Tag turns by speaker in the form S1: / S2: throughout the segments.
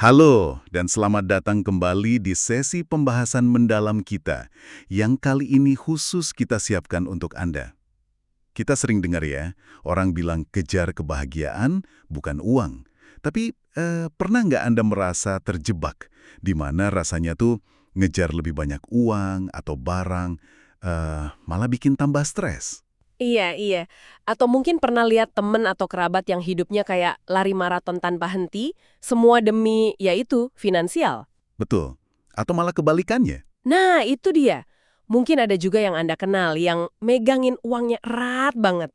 S1: Halo, dan selamat datang kembali di sesi pembahasan mendalam kita, yang kali ini khusus kita siapkan untuk Anda. Kita sering dengar ya, orang bilang kejar kebahagiaan, bukan uang. Tapi, pernah nggak Anda merasa terjebak, di mana rasanya tuh ngejar lebih banyak uang atau barang, malah bikin tambah stres?
S2: Iya, iya. Atau mungkin pernah lihat temen atau kerabat yang hidupnya kayak lari maraton tanpa henti, semua demi, yaitu, finansial.
S1: Betul. Atau malah kebalikannya?
S2: Nah, itu dia. Mungkin ada juga yang Anda kenal yang megangin uangnya erat banget.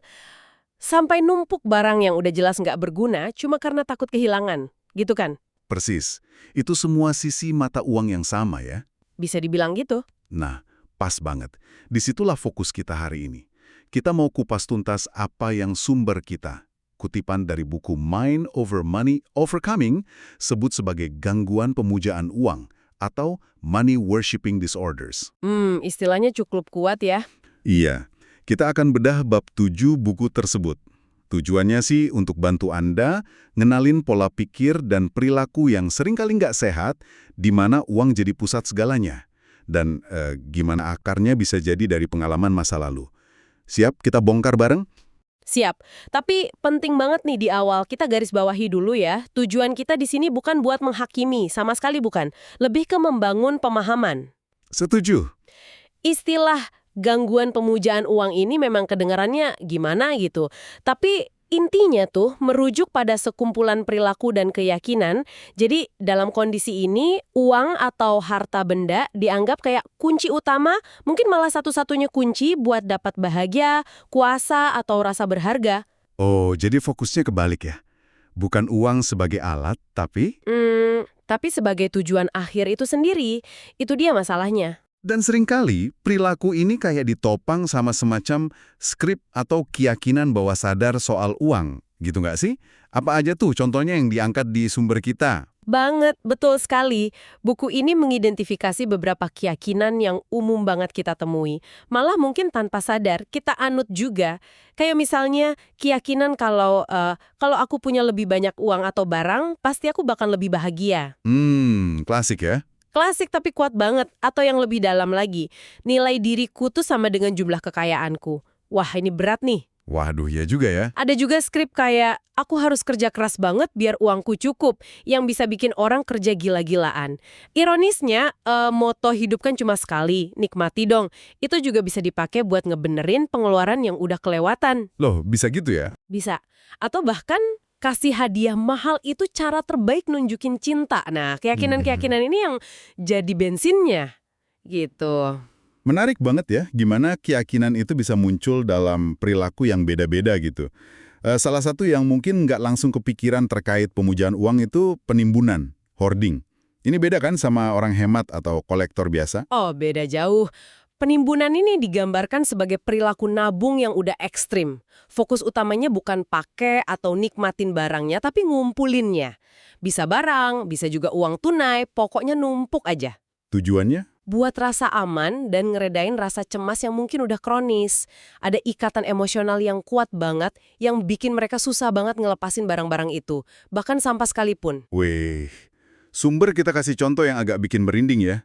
S2: Sampai numpuk barang yang udah jelas nggak berguna cuma karena takut kehilangan. Gitu kan?
S1: Persis. Itu semua sisi mata uang yang sama ya.
S2: Bisa dibilang gitu.
S1: Nah, pas banget. Disitulah fokus kita hari ini. Kita mau kupas tuntas apa yang sumber kita. Kutipan dari buku Mind Over Money Overcoming sebut sebagai gangguan pemujaan uang atau Money Worshipping Disorders.
S2: Istilahnya cukup kuat ya.
S1: Iya, kita akan bedah bab 7 buku tersebut. Tujuannya sih untuk bantu Anda ngenalin pola pikir dan perilaku yang seringkali nggak sehat, di mana uang jadi pusat segalanya. Dan gimana akarnya bisa jadi dari pengalaman masa lalu. Siap kita bongkar bareng?
S2: Siap. Tapi penting banget nih di awal kita garis bawahi dulu ya. Tujuan kita di sini bukan buat menghakimi, sama sekali bukan. Lebih ke membangun pemahaman.
S1: Setuju.
S2: Istilah gangguan pemujaan uang ini memang kedengarannya gimana gitu. Tapi intinya tuh merujuk pada sekumpulan perilaku dan keyakinan. Jadi dalam kondisi ini uang atau harta benda dianggap kayak kunci utama, mungkin malah satu-satunya kunci buat dapat bahagia, kuasa, atau rasa berharga.
S1: Oh, jadi fokusnya kebalik ya. Bukan uang sebagai alat, tapi...
S2: Tapi sebagai tujuan akhir itu sendiri, itu dia masalahnya.
S1: Dan seringkali perilaku ini kayak ditopang sama semacam skrip atau keyakinan bawah sadar soal uang, gitu nggak sih? Apa aja tuh contohnya yang diangkat di sumber kita?
S2: Banget, betul sekali. Buku ini mengidentifikasi beberapa keyakinan yang umum banget kita temui. Malah mungkin tanpa sadar, kita anut juga. Kayak misalnya, keyakinan kalau aku punya lebih banyak uang atau barang, pasti aku bakal lebih bahagia.
S1: Klasik ya?
S2: Klasik tapi kuat banget. Atau yang lebih dalam lagi, nilai diriku tuh sama dengan jumlah kekayaanku. Wah, ini berat nih.
S1: Waduh, ya juga ya.
S2: Ada juga skrip kayak, aku harus kerja keras banget biar uangku cukup, yang bisa bikin orang kerja gila-gilaan. Ironisnya, moto hidup kan cuma sekali, nikmati dong. Itu juga bisa dipakai buat ngebenerin pengeluaran yang udah kelewatan.
S1: Loh, bisa gitu ya?
S2: Bisa. Atau bahkan, kasih hadiah mahal itu cara terbaik nunjukin cinta. Nah, keyakinan-keyakinan ini yang jadi bensinnya. Gitu.
S1: Menarik banget ya, gimana keyakinan itu bisa muncul dalam perilaku yang beda-beda gitu. Salah satu yang mungkin nggak langsung kepikiran terkait pemujaan uang itu penimbunan, hoarding. Ini beda kan sama orang hemat atau kolektor biasa?
S2: Oh, beda jauh. Penimbunan ini digambarkan sebagai perilaku nabung yang udah ekstrim. Fokus utamanya bukan pakai atau nikmatin barangnya, tapi ngumpulinnya. Bisa barang, bisa juga uang tunai, pokoknya numpuk aja.
S1: Tujuannya?
S2: Buat rasa aman dan ngeredain rasa cemas yang mungkin udah kronis. Ada ikatan emosional yang kuat banget yang bikin mereka susah banget ngelepasin barang-barang itu. Bahkan sampah sekalipun.
S1: Wih, sumber kita kasih contoh yang agak bikin merinding ya.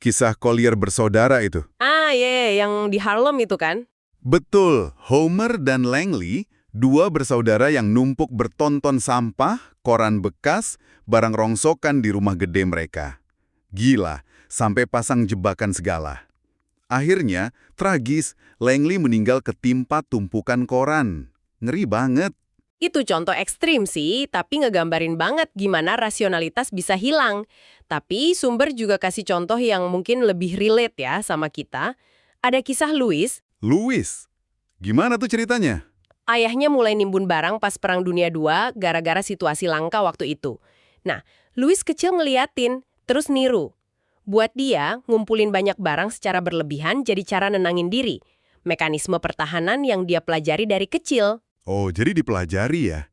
S1: Kisah Collier bersaudara itu.
S2: Ah, iya, yang di Harlem itu kan?
S1: Betul, Homer dan Langley, dua bersaudara yang numpuk bertonton sampah, koran bekas, barang rongsokan di rumah gede mereka. Gila, sampai pasang jebakan segala. Akhirnya, tragis, Langley meninggal ketimpa tumpukan koran. Ngeri banget.
S2: Itu contoh ekstrim sih, tapi ngegambarin banget gimana rasionalitas bisa hilang. Tapi sumber juga kasih contoh yang mungkin lebih relate ya sama kita. Ada kisah Louis,
S1: Louis, gimana tuh ceritanya?
S2: ayahnya mulai nimbun barang pas Perang Dunia II gara-gara situasi langka waktu itu. Nah, Louis kecil ngeliatin, terus niru. Buat dia, ngumpulin banyak barang secara berlebihan jadi cara nenangin diri. Mekanisme pertahanan yang dia pelajari dari kecil.
S1: Oh, jadi dipelajari ya?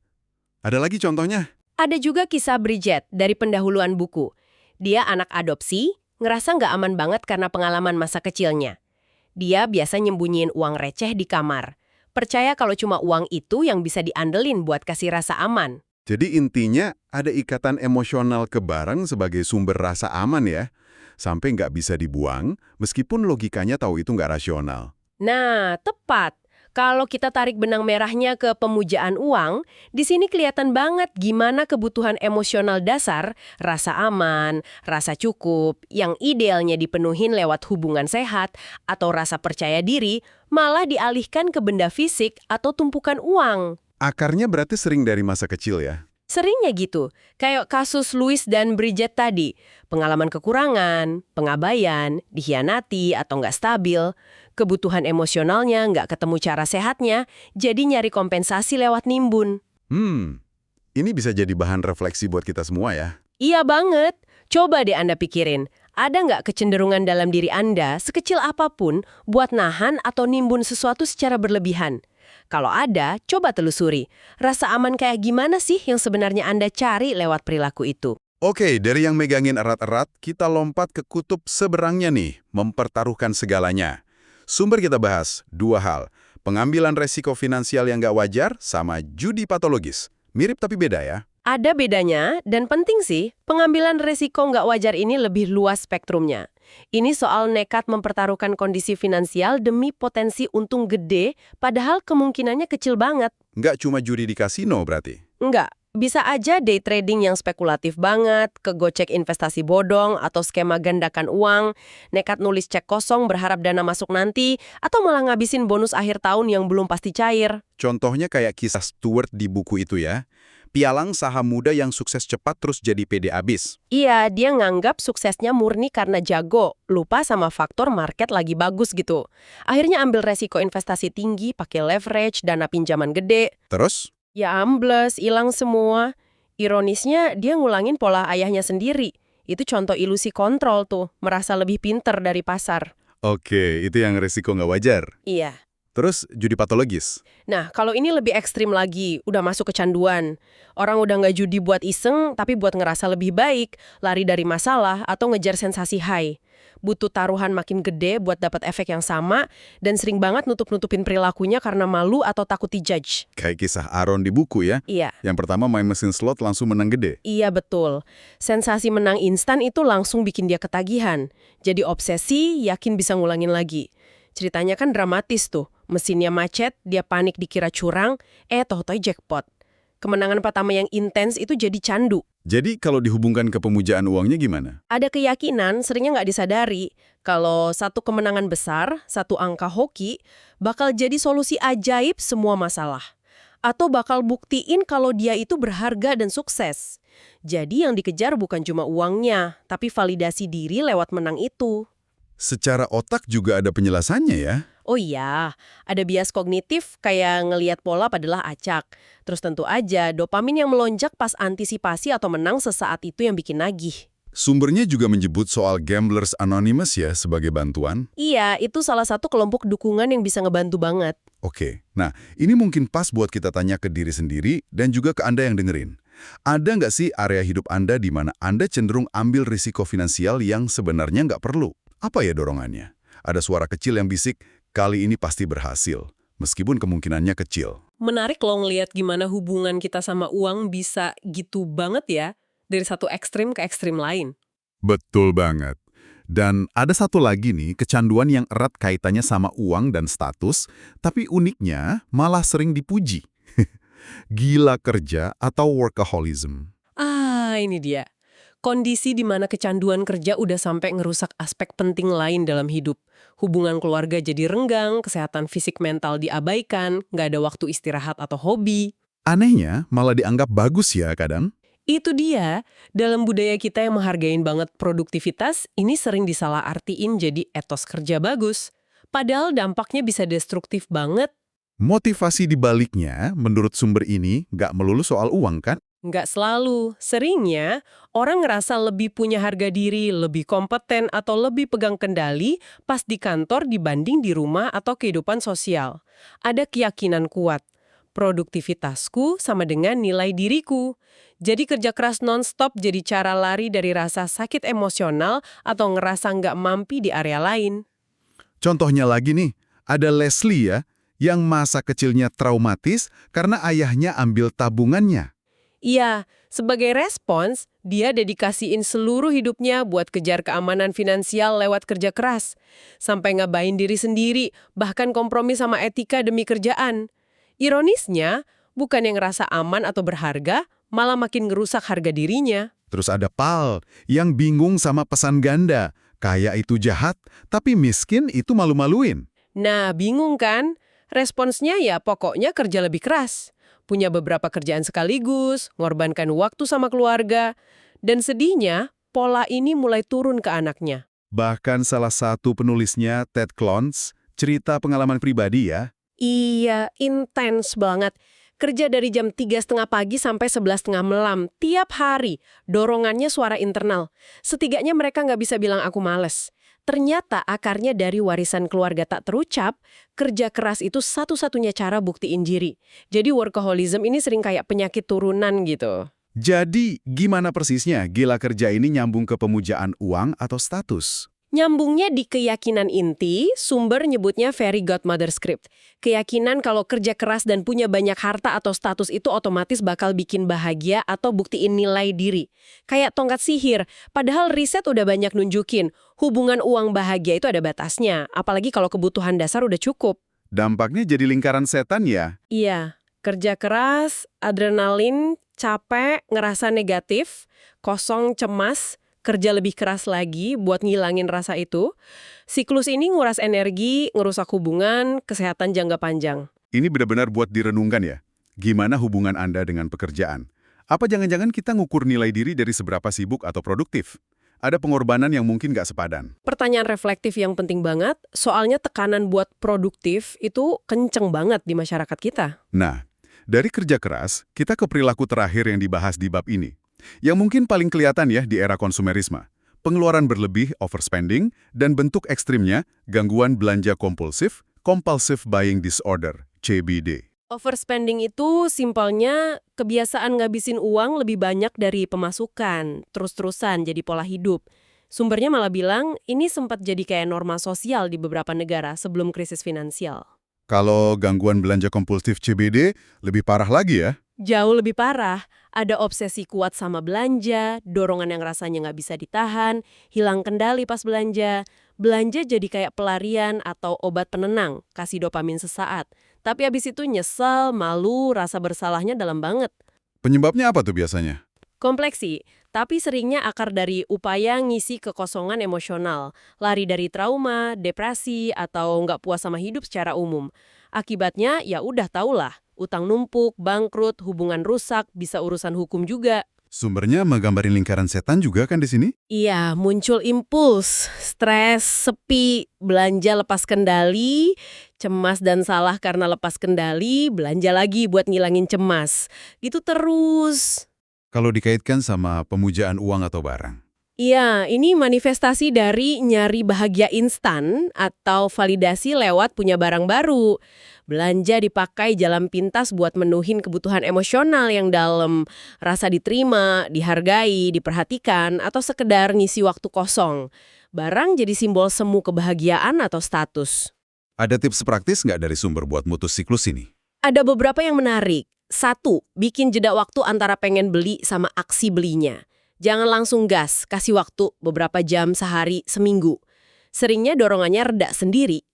S1: Ada lagi contohnya?
S2: Ada juga kisah Bridget dari pendahuluan buku. Dia anak adopsi, ngerasa nggak aman banget karena pengalaman masa kecilnya. Dia biasa nyembunyiin uang receh di kamar. Percaya kalau cuma uang itu yang bisa diandelin buat kasih rasa aman.
S1: Jadi intinya ada ikatan emosional ke barang sebagai sumber rasa aman ya, sampai nggak bisa dibuang, meskipun logikanya tahu itu nggak rasional.
S2: Nah, tepat. Kalau kita tarik benang merahnya ke pemujaan uang, di sini kelihatan banget gimana kebutuhan emosional dasar, rasa aman, rasa cukup, yang idealnya dipenuhin lewat hubungan sehat atau rasa percaya diri, malah dialihkan ke benda fisik atau tumpukan uang.
S1: Akarnya berarti sering dari masa kecil ya?
S2: Seringnya gitu, kayak kasus Louis dan Bridget tadi. Pengalaman kekurangan, pengabaian, dikhianati atau nggak stabil, kebutuhan emosionalnya nggak ketemu cara sehatnya, jadi nyari kompensasi lewat nimbun.
S1: Ini bisa jadi bahan refleksi buat kita semua ya.
S2: Iya banget. Coba deh Anda pikirin, ada nggak kecenderungan dalam diri Anda sekecil apapun buat nahan atau nimbun sesuatu secara berlebihan? Kalau ada, coba telusuri. Rasa aman kayak gimana sih yang sebenarnya Anda cari lewat perilaku itu?
S1: Oke, dari yang megangin erat-erat, kita lompat ke kutub seberangnya nih, mempertaruhkan segalanya. Sumber kita bahas, dua hal. Pengambilan resiko finansial yang nggak wajar sama judi patologis. Mirip tapi beda ya.
S2: Ada bedanya, dan penting sih, pengambilan resiko nggak wajar ini lebih luas spektrumnya. Ini soal nekat mempertaruhkan kondisi finansial demi potensi untung gede, padahal kemungkinannya kecil banget.
S1: Nggak cuma judi di kasino berarti.
S2: Enggak, bisa aja day trading yang spekulatif banget, kegocek investasi bodong, atau skema gandakan uang, nekat nulis cek kosong berharap dana masuk nanti, atau malah ngabisin bonus akhir tahun yang belum pasti cair.
S1: Contohnya kayak kisah Stewart di buku itu ya. Pialang saham muda yang sukses cepat terus jadi pede abis.
S2: Iya, dia nganggap suksesnya murni karena jago, lupa sama faktor market lagi bagus gitu. Akhirnya ambil resiko investasi tinggi, pakai leverage, dana pinjaman gede.
S1: Terus?
S2: Ya ambles, hilang semua. Ironisnya, dia ngulangin pola ayahnya sendiri. Itu contoh ilusi kontrol tuh, merasa lebih pinter dari pasar.
S1: Oke, itu yang resiko nggak wajar.
S2: Iya.
S1: Terus judi patologis.
S2: Nah, kalau ini lebih ekstrim lagi, udah masuk kecanduan. Orang udah nggak judi buat iseng, tapi buat ngerasa lebih baik, lari dari masalah, atau ngejar sensasi high. Butuh taruhan makin gede buat dapat efek yang sama, dan sering banget nutup-nutupin perilakunya karena malu atau takut dijudge.
S1: Kayak kisah Aaron di buku ya.
S2: Iya.
S1: Yang pertama main mesin slot langsung menang gede.
S2: Iya betul. Sensasi menang instan itu langsung bikin dia ketagihan. Jadi obsesi, yakin bisa ngulangin lagi. Ceritanya kan dramatis tuh. Mesinnya macet, dia panik dikira curang, toh-toh jackpot. Kemenangan pertama yang intens itu jadi candu.
S1: Jadi kalau dihubungkan ke pemujaan uangnya gimana?
S2: Ada keyakinan, seringnya nggak disadari, kalau satu kemenangan besar, satu angka hoki, bakal jadi solusi ajaib semua masalah. Atau bakal buktiin kalau dia itu berharga dan sukses. Jadi yang dikejar bukan cuma uangnya, tapi validasi diri lewat menang itu.
S1: Secara otak juga ada penjelasannya ya?
S2: Oh iya, ada bias kognitif kayak ngelihat pola padalah acak. Terus tentu aja dopamin yang melonjak pas antisipasi atau menang sesaat itu yang bikin nagih.
S1: Sumbernya juga menyebut soal Gamblers Anonymous ya sebagai bantuan.
S2: Iya, itu salah satu kelompok dukungan yang bisa ngebantu banget.
S1: Oke, nah ini mungkin pas buat kita tanya ke diri sendiri dan juga ke Anda yang dengerin. Ada nggak sih area hidup Anda di mana Anda cenderung ambil risiko finansial yang sebenarnya nggak perlu? Apa ya dorongannya? Ada suara kecil yang bisik, kali ini pasti berhasil, meskipun kemungkinannya kecil.
S2: Menarik loh ngelihat gimana hubungan kita sama uang bisa gitu banget ya, dari satu ekstrim ke ekstrim lain.
S1: Betul banget. Dan ada satu lagi nih, kecanduan yang erat kaitannya sama uang dan status, tapi uniknya malah sering dipuji. Gila kerja atau workaholism.
S2: Ah, ini dia. Kondisi di mana kecanduan kerja udah sampai ngerusak aspek penting lain dalam hidup. Hubungan keluarga jadi renggang, kesehatan fisik mental diabaikan, nggak ada waktu istirahat atau hobi.
S1: Anehnya, malah dianggap bagus ya kadang.
S2: Itu dia, dalam budaya kita yang menghargain banget produktivitas, ini sering disalahartiin jadi etos kerja bagus. Padahal dampaknya bisa destruktif banget.
S1: Motivasi di baliknya, menurut sumber ini, nggak melulu soal uang kan?
S2: Nggak selalu. Seringnya, orang ngerasa lebih punya harga diri, lebih kompeten, atau lebih pegang kendali pas di kantor dibanding di rumah atau kehidupan sosial. Ada keyakinan kuat. Produktivitasku sama dengan nilai diriku. Jadi kerja keras non-stop jadi cara lari dari rasa sakit emosional atau ngerasa nggak mampu di area lain.
S1: Contohnya lagi nih, ada Leslie ya, yang masa kecilnya traumatis karena ayahnya ambil tabungannya.
S2: Iya, sebagai respons, dia dedikasiin seluruh hidupnya buat kejar keamanan finansial lewat kerja keras. Sampai ngabain diri sendiri, bahkan kompromi sama etika demi kerjaan. Ironisnya, bukan yang ngerasa aman atau berharga, malah makin ngerusak harga dirinya.
S1: Terus ada Pal, yang bingung sama pesan ganda. Kaya itu jahat, tapi miskin itu malu-maluin.
S2: Nah, bingung kan? Responsnya ya pokoknya kerja lebih keras. Punya beberapa kerjaan sekaligus, ngorbankan waktu sama keluarga. Dan sedihnya, pola ini mulai turun ke anaknya.
S1: Bahkan salah satu penulisnya, Ted Clontz, cerita pengalaman pribadi ya.
S2: Iya, intens banget. Kerja dari jam 3:30 pagi sampai 11:30 malam, tiap hari. Dorongannya suara internal. Setiganya mereka nggak bisa bilang aku males. Ternyata akarnya dari warisan keluarga tak terucap, kerja keras itu satu-satunya cara buktiin diri. Jadi workaholism ini sering kayak penyakit turunan gitu.
S1: Jadi, gimana persisnya gila kerja ini nyambung ke pemujaan uang atau status?
S2: Nyambungnya di keyakinan inti, sumber nyebutnya fairy godmother script. Keyakinan kalau kerja keras dan punya banyak harta atau status itu otomatis bakal bikin bahagia atau buktiin nilai diri. Kayak tongkat sihir, padahal riset udah banyak nunjukin, hubungan uang bahagia itu ada batasnya, apalagi kalau kebutuhan dasar udah cukup.
S1: Dampaknya jadi lingkaran setan ya?
S2: Iya, kerja keras, adrenalin, capek, ngerasa negatif, kosong, cemas, kerja lebih keras lagi buat ngilangin rasa itu. Siklus ini nguras energi, ngerusak hubungan, kesehatan jangka panjang.
S1: Ini benar-benar buat direnungkan ya. Gimana hubungan Anda dengan pekerjaan? Apa jangan-jangan kita ngukur nilai diri dari seberapa sibuk atau produktif? Ada pengorbanan yang mungkin nggak sepadan.
S2: Pertanyaan reflektif yang penting banget, soalnya tekanan buat produktif itu kenceng banget di masyarakat kita.
S1: Nah, dari kerja keras, kita ke perilaku terakhir yang dibahas di bab ini. Yang mungkin paling kelihatan ya di era konsumerisme. Pengeluaran berlebih, overspending, dan bentuk ekstrimnya, gangguan belanja kompulsif, compulsive buying disorder, CBD.
S2: Overspending itu simpelnya kebiasaan ngabisin uang lebih banyak dari pemasukan, terus-terusan jadi pola hidup. Sumbernya malah bilang ini sempat jadi kayak norma sosial di beberapa negara sebelum krisis finansial.
S1: Kalau gangguan belanja kompulsif CBD, lebih parah lagi ya?
S2: Jauh lebih parah, ada obsesi kuat sama belanja, dorongan yang rasanya nggak bisa ditahan, hilang kendali pas belanja. Belanja jadi kayak pelarian atau obat penenang, kasih dopamin sesaat. Tapi abis itu nyesel, malu, rasa bersalahnya dalam banget.
S1: Penyebabnya apa tuh biasanya?
S2: Kompleks sih, tapi seringnya akar dari upaya ngisi kekosongan emosional, lari dari trauma, depresi, atau nggak puas sama hidup secara umum. Akibatnya ya udah tahulah, utang numpuk, bangkrut, hubungan rusak, bisa urusan hukum juga.
S1: Sumbernya menggambarin lingkaran setan juga kan di sini?
S2: Iya, muncul impuls, stres, sepi, belanja lepas kendali, cemas dan salah karena lepas kendali, belanja lagi buat ngilangin cemas. Gitu terus.
S1: Kalau dikaitkan sama pemujaan uang atau barang.
S2: Iya, ini manifestasi dari nyari bahagia instan atau validasi lewat punya barang baru. Belanja dipakai jalan pintas buat menuhin kebutuhan emosional yang dalam, rasa diterima, dihargai, diperhatikan, atau sekedar ngisi waktu kosong. Barang jadi simbol semu kebahagiaan atau status.
S1: Ada tips praktis nggak dari sumber buat mutus siklus ini?
S2: Ada beberapa yang menarik. 1, bikin jeda waktu antara pengen beli sama aksi belinya. Jangan langsung gas, kasih waktu beberapa jam, sehari, seminggu. Seringnya dorongannya reda sendiri.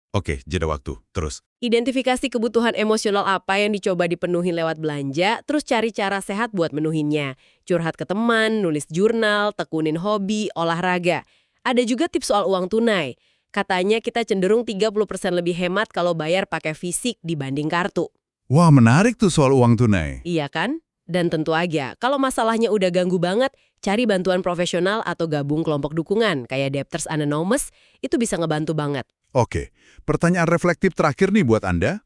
S1: Oke, jeda waktu. Terus?
S2: Identifikasi kebutuhan emosional apa yang dicoba dipenuhin lewat belanja, terus cari cara sehat buat menuhinnya. Curhat ke teman, nulis jurnal, tekunin hobi, olahraga. Ada juga tips soal uang tunai. Katanya kita cenderung 30% lebih hemat kalau bayar pakai fisik dibanding kartu.
S1: Wah, menarik tuh soal uang tunai.
S2: Iya kan? Dan tentu aja, kalau masalahnya udah ganggu banget, cari bantuan profesional atau gabung kelompok dukungan, kayak Debtors Anonymous, itu bisa ngebantu banget.
S1: Oke, pertanyaan reflektif terakhir nih buat Anda.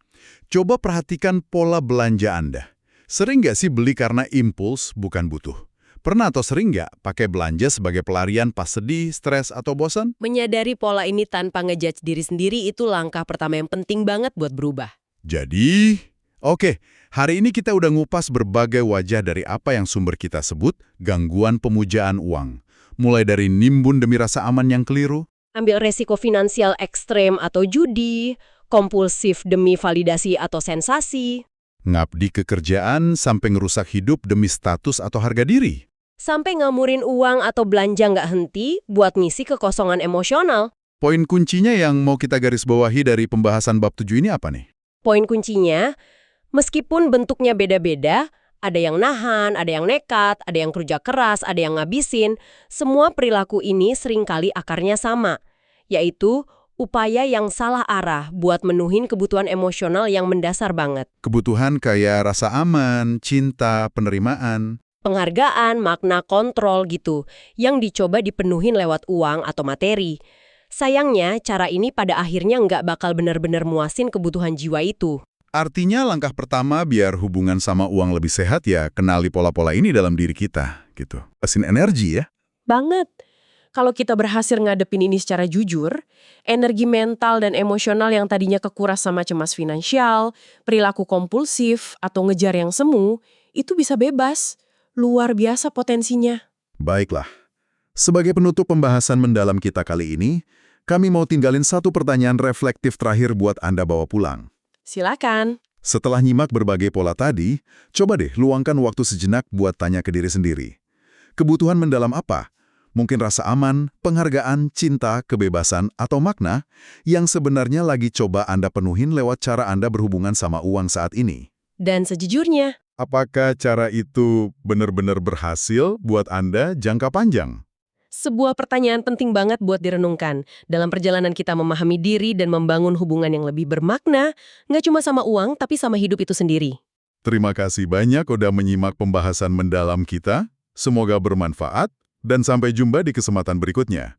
S1: Coba perhatikan pola belanja Anda. Sering nggak sih beli karena impuls, bukan butuh? Pernah atau sering nggak pakai belanja sebagai pelarian pas sedih, stres, atau bosan?
S2: Menyadari pola ini tanpa ngejudge diri sendiri itu langkah pertama yang penting banget buat berubah.
S1: Jadi, oke, hari ini kita udah ngupas berbagai wajah dari apa yang sumber kita sebut gangguan pemujaan uang. Mulai dari nimbun demi rasa aman yang keliru,
S2: Ambil resiko finansial ekstrem atau judi, kompulsif demi validasi atau sensasi.
S1: Ngabdi ke kerjaan sampai ngerusak hidup demi status atau harga diri.
S2: Sampai ngamurin uang atau belanja nggak henti buat ngisi kekosongan emosional.
S1: Poin kuncinya yang mau kita garis bawahi dari pembahasan bab 7 ini apa nih?
S2: Poin kuncinya, meskipun bentuknya beda-beda, ada yang nahan, ada yang nekat, ada yang kerja keras, ada yang ngabisin, semua perilaku ini seringkali akarnya sama, yaitu upaya yang salah arah buat menuhin kebutuhan emosional yang mendasar banget.
S1: Kebutuhan kayak rasa aman, cinta, penerimaan.
S2: Penghargaan, makna kontrol gitu, yang dicoba dipenuhin lewat uang atau materi. Sayangnya, cara ini pada akhirnya nggak bakal benar-benar muasin kebutuhan jiwa itu.
S1: Artinya langkah pertama biar hubungan sama uang lebih sehat ya kenali pola-pola ini dalam diri kita, gitu. Asin energi ya.
S2: Banget. Kalau kita berhasil ngadepin ini secara jujur, energi mental dan emosional yang tadinya kekuras sama cemas finansial, perilaku kompulsif, atau ngejar yang semu, itu bisa bebas. Luar biasa potensinya.
S1: Baiklah. Sebagai penutup pembahasan mendalam kita kali ini, kami mau tinggalin satu pertanyaan reflektif terakhir buat Anda bawa pulang.
S2: Silakan.
S1: Setelah nyimak berbagai pola tadi, coba deh luangkan waktu sejenak buat tanya ke diri sendiri. Kebutuhan mendalam apa? Mungkin rasa aman, penghargaan, cinta, kebebasan, atau makna yang sebenarnya lagi coba Anda penuhin lewat cara Anda berhubungan sama uang saat ini.
S2: Dan sejujurnya,
S1: Apakah cara itu benar-benar berhasil buat Anda jangka panjang?
S2: sebuah pertanyaan penting banget buat direnungkan. Dalam perjalanan kita memahami diri dan membangun hubungan yang lebih bermakna, nggak cuma sama uang, tapi sama hidup itu sendiri.
S1: Terima kasih banyak udah menyimak pembahasan mendalam kita. Semoga bermanfaat, dan sampai jumpa di kesempatan berikutnya.